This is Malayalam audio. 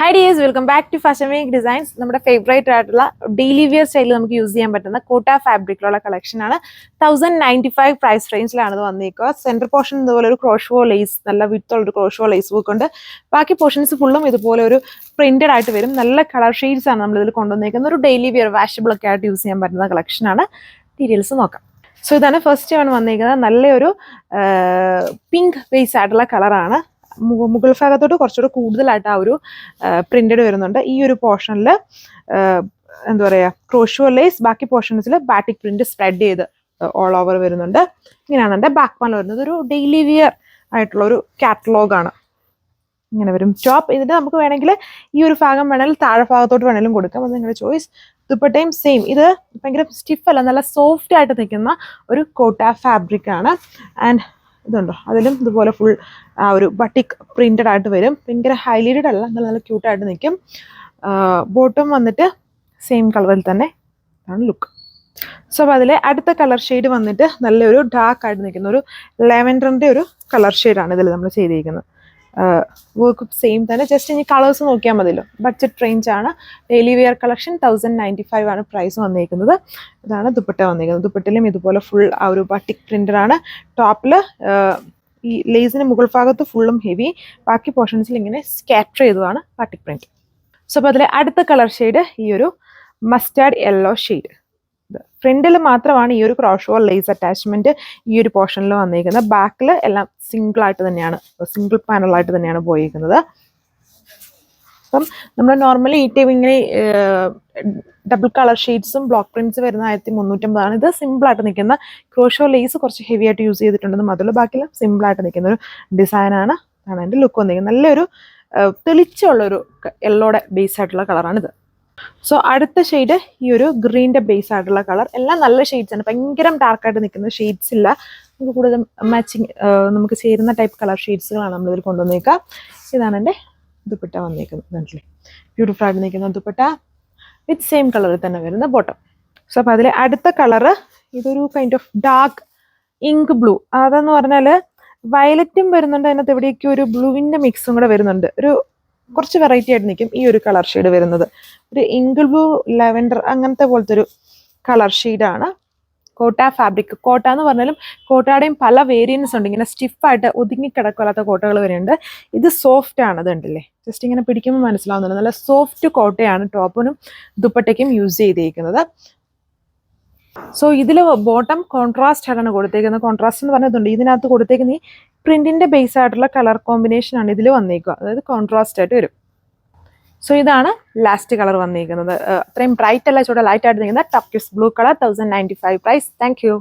Hi dears, welcome back to Fashion Week Designs. നമ്മുടെ ഫേവറേറ്റ് ആയിട്ടുള്ള ഡെയിലി വിയർ സ്റ്റൈലിൽ നമുക്ക് യൂസ് ചെയ്യാൻ പറ്റുന്ന കോട്ട ഫാബ്രിക്കിലുള്ള കളക്ഷൻ ആണ്. 1095 പ്രൈസ് റേഞ്ചിലാണ് ഇത് വന്നിരിക്കുക. സെന്റർ പോർഷൻ ഇതുപോലെ ഒരു ക്രോഷോ ലേസ്, നല്ല വിത്തുള്ള ഒരു ക്രോഷോ ലേസ് വർക്ക് ഉണ്ട്. ബാക്കി പോർഷൻസ് ഫുള്ളും ഇതുപോലെ ഒരു പ്രിന്റഡ് ആയിട്ട് വരും. നല്ല കളർ ഷെയ്ഡ്സ് ആണ് നമ്മൾ ഇതിൽ കൊണ്ടുവന്നിരിക്കുന്നത്. ഒരു ഡെയിലി വിയർ വാഷബിൾ ഒക്കെ ആയിട്ട് യൂസ് ചെയ്യാൻ പറ്റുന്ന കളക്ഷൻ ആണ്. ഡീറ്റെയിൽസ് നോക്കാം. സോ ഇതാണ് ഫസ്റ്റ് ആണ് വന്നിരിക്കുന്നത്. നല്ലൊരു പിങ്ക് ബേസ് ആയിട്ടുള്ള കളറാണ്. മുകൾ ഭാഗത്തോട്ട് കുറച്ചുകൂടെ കൂടുതലായിട്ട് ആ ഒരു പ്രിന്റഡ് വരുന്നുണ്ട്. ഈ ഒരു പോർഷനിൽ എന്താ പറയുക, ക്രോഷോ ലേസ്, ബാക്കി പോർഷൻസിൽ ബാറ്റിക് പ്രിന്റ് സ്പ്രെഡ് ചെയ്ത് ഓൾ ഓവർ വരുന്നുണ്ട്. ഇങ്ങനെയാണ് എൻ്റെ ബാക്ക് പാനൽ വരുന്നത്. ഒരു ഡെയിലി വിയർ ആയിട്ടുള്ള ഒരു കാറ്റലോഗാണ്. ഇങ്ങനെ വരും ടോപ്പ്. ഇതിന്റെ നമുക്ക് വേണമെങ്കിൽ ഈ ഒരു ഭാഗം വേണമെങ്കിൽ താഴെ ഭാഗത്തോട്ട് വേണമെങ്കിലും കൊടുക്കാം. അത് നിങ്ങളുടെ ചോയ്സ്. ദുപ്പട്ടയും സെയിം. ഇത് ഭയങ്കര സ്റ്റിഫ് അല്ല, നല്ല സോഫ്റ്റ് ആയിട്ട് നിൽക്കുന്ന ഒരു കോട്ട ഫാബ്രിക് ആണ്. ആൻഡ് ഇതുണ്ടോ, അതിലും ഇതുപോലെ ഫുൾ ആ ഒരു ബട്ടിക് പ്രിന്റഡ് ആയിട്ട് വരും. ഭയങ്കര ഹൈലൈറ്റഡ് അല്ല, നല്ല ക്യൂട്ടായിട്ട് നിൽക്കും. ബോട്ടം വന്നിട്ട് സെയിം കളറിൽ തന്നെ ആണ് ലുക്ക്. സോ അപ്പോൾ അതിലെ അടുത്ത കളർ ഷെയ്ഡ് വന്നിട്ട് നല്ലൊരു ഡാർക്ക് ആയിട്ട് നിൽക്കുന്ന ഒരു ലെവൻഡറിൻ്റെ ഒരു കളർ ഷെയ്ഡാണ് ഇതിൽ നമ്മൾ ചെയ്തിരിക്കുന്നത്. വർക്ക് സെയിം തന്നെ, ജസ്റ്റ് ഇനി കളേഴ്സ് നോക്കിയാൽ മതിയല്ലോ. ബഡ്ജറ്റ് റേഞ്ച് ആണ്. ഡെയിലി വെയർ കളക്ഷൻ 1095 ആണ് പ്രൈസ് വന്നിരിക്കുന്നത്. ഇതാണ് ദുപ്പട്ട വന്നിരിക്കുന്നത്. ദുപ്പട്ടയിലും ഇതുപോലെ ഫുൾ ആ ഒരു ബട്ടിക് പ്രിന്റഡ് ആണ്. ടോപ്പിൽ ഈ ലേസിന് മുകൾ ഭാഗത്ത് ഫുള്ളും ഹെവി, ബാക്കി പോർഷൻസിൽ ഇങ്ങനെ സ്കാറ്റർ ചെയ്തതാണ് ബട്ടിക് പ്രിന്റ്. സോ അപ്പോൾ അതിലെ അടുത്ത കളർ ഷെയ്ഡ് ഈ ഒരു മസ്റ്റാർഡ് യെല്ലോ ഷെയ്ഡ്. ഫ്രണ്ടിൽ മാത്രമാണ് ഈ ഒരു ക്രോഷോ ലേസ് അറ്റാച്ച്മെന്റ് ഈ ഒരു പോർഷനിൽ വന്നിരിക്കുന്നത്. ബാക്കിൽ എല്ലാം സിംഗിൾ ആയിട്ട് തന്നെയാണ്, സിംഗിൾ പാനലായിട്ട് തന്നെയാണ് പോയിരിക്കുന്നത്. അപ്പം നമ്മൾ നോർമലി ഈ ടൈം ഇങ്ങനെ ഡബിൾ കളർ ഷെയ്ഡ്സും ബ്ലോക്ക് പ്രിന്റ്സ് വരുന്ന 1350. ഇത് സിമ്പിൾ ആയിട്ട് നിൽക്കുന്ന ക്രോഷോ ലേസ് കുറച്ച് ഹെവി ആയിട്ട് യൂസ് ചെയ്തിട്ടുണ്ടെന്ന് മാത്രമല്ല, ബാക്കിയെല്ലാം സിമ്പിൾ ആയിട്ട് നിൽക്കുന്ന ഒരു ഡിസൈനാണ്. ആണ് അതിൻ്റെ ലുക്ക് വന്നിരിക്കുന്നത്. നല്ലൊരു തെളിച്ചുള്ളൊരു യെല്ലോടെ ബേസ് ആയിട്ടുള്ള കളറാണിത്. സോ അടുത്ത ഷെയ്ഡ് ഈ ഒരു ഗ്രീൻ്റെ ബേസ് ആയിട്ടുള്ള കളർ. എല്ലാം നല്ല ഷെയ്ഡ്സ് ആണ്, ഭയങ്കര ഡാർക്കായിട്ട് നിൽക്കുന്ന ഷെയ്ഡ്സ് ഇല്ല. നമുക്ക് കൂടുതലും മാച്ചിങ് നമുക്ക് ചേരുന്ന ടൈപ്പ് കളർ ഷെയ്ഡ്സുകളാണ് നമ്മളിതിൽ കൊണ്ടുവന്നേക്കുക. ഇതാണ് എൻ്റെ ദുപ്പട്ട വന്നേക്കുന്നത്. കണ്ടില്ലേ, ബ്യൂട്ടിഫുൾ ആയിട്ട് നിൽക്കുന്ന ദുപ്പട്ട വിത്ത് സെയിം കളറിൽ തന്നെ വരുന്ന ബോട്ടം. സോ അപ്പോൾ അതിലെ അടുത്ത കളറ് ഇതൊരു kind of dark ink blue. അതെന്ന് പറഞ്ഞാൽ വയലറ്റും വരുന്നുണ്ട്, അതിനകത്ത് എവിടെയൊക്കെ ഒരു ബ്ലൂവിൻ്റെ മിക്സും കൂടെ വരുന്നുണ്ട്. ഒരു കുറച്ച് വെറൈറ്റി ആയിട്ട് നിൽക്കും ഈ ഒരു കളർ ഷെയ്ഡ് വരുന്നത്. ഒരു ഇങ്കിൾ ബ്ലൂ ലെവൻഡർ അങ്ങനത്തെ പോലത്തെ ഒരു കളർ ഷെയ്ഡാണ്. കോട്ട ഫാബ്രിക്. കോട്ട എന്ന് പറഞ്ഞാലും കോട്ടയുടെയും പല വേരിയൻസ് ഉണ്ട്. ഇങ്ങനെ സ്റ്റിഫായിട്ട് ഒതുങ്ങിക്കിടക്കാത്ത കോട്ടകൾ വരെയുണ്ട്. ഇത് സോഫ്റ്റ് ആണ്. ഇത് ഉണ്ടല്ലേ, ജസ്റ്റ് ഇങ്ങനെ പിടിക്കുമ്പോൾ മനസ്സിലാവുന്നുണ്ട്. നല്ല സോഫ്റ്റ് കോട്ടയാണ് ടോപ്പിനും ദുപ്പട്ടയ്ക്കും യൂസ് ചെയ്തിരിക്കുന്നത്. സോ ഇതിൽ ബോട്ടം കോൺട്രാസ്റ്റ് ആയിട്ടാണ് കൊടുത്തേക്കുന്നത്. കോൺട്രാസ്റ്റ് എന്ന് പറഞ്ഞതുണ്ട്, ഇതിനകത്ത് കൊടുത്തേക്കുന്ന ഈ പ്രിന്റിന്റെ ബേസ് ആയിട്ടുള്ള കളർ കോമ്പിനേഷൻ ആണ് ഇതിൽ വന്നേക്കുക. അതായത് കോൺട്രാസ്റ്റ് ആയിട്ട് വരും. സോ ഇതാണ് ലാസ്റ്റ് കളർ വന്നിരിക്കുന്നത്. അത്രയും ബ്രൈറ്റ് അല്ല, ചൂടെ ലൈറ്റ് ആയിട്ട് നിൽക്കുന്ന Turkish blue colour. 1095 price. Thank U.